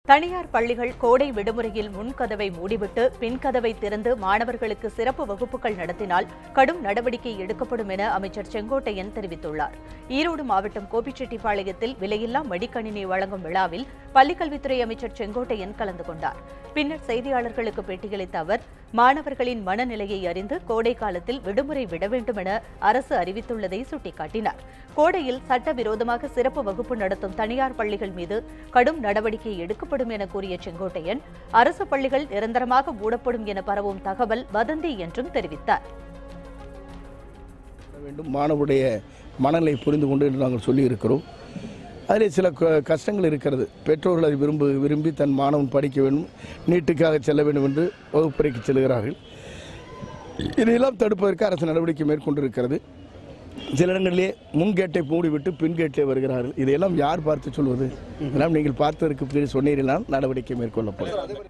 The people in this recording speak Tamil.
தனியார் பள்ளிகள் கோடை விடுமுறையில் முன்கதவை மூடிவிட்டு பின்கதவை திறந்து மாணவர்களுக்கு சிறப்பு வகுப்புகள் நடத்தினால் கடும் நடவடிக்கை எடுக்கப்படும் என அமைச்சர் செங்கோட்டையன் தெரிவித்துள்ளார். ஈரோடு மாவட்டம் கோபிச்செட்டிப்பாளையத்தில் விலையில்லா மடிக்கணினி வழங்கும் விழாவில் பள்ளிக்கல்வித்துறை அமைச்சர் செங்கோட்டையன் கலந்து கொண்டார். பின்னர் செய்தியாளர்களுக்கு பேட்டியளித்த அவர், மாணவர்களின் மனநிலையை அறிந்து கோடை காலத்தில் விடுமுறை விட வேண்டும் என அரசு அறிவித்துள்ளதை சுட்டிக்காட்டினார். கோடையில் சட்டவிரோதமாக சிறப்பு வகுப்பு நடத்தும் தனியார் பள்ளிகள் மீது கடும் நடவடிக்கை எடுக்கப்படும் என கூறிய செங்கோட்டையன், அரசு பள்ளிகள் நிரந்தரமாக மூடப்படும் என பரவும் தகவல் வதந்தி என்றும் தெரிவித்தார். மாணவருடைய மனநிலை புரிந்து கொண்டு என்று நாங்கள் சொல்லியிருக்கிறோம். அதில் சில கஷ்டங்கள் இருக்கிறது. பெற்றோர்கள் அதை விரும்பி தன் மாணவன் படிக்க வேண்டும், நீட்டுக்காக செல்ல வேண்டும் என்று வகுப்பறைக்கு செல்கிறார்கள். இதையெல்லாம் தடுப்பதற்கு அரசு நடவடிக்கை மேற்கொண்டிருக்கிறது. சில இடங்களிலே முன்கேட்டை மூடிவிட்டு பின்கேட்டை வருகிறார்கள். இதையெல்லாம் யார் பார்த்து சொல்வது? எல்லாம் நீங்கள் பார்த்ததற்கு சொன்னீர்கள், நடவடிக்கை மேற்கொள்ளப்படும்.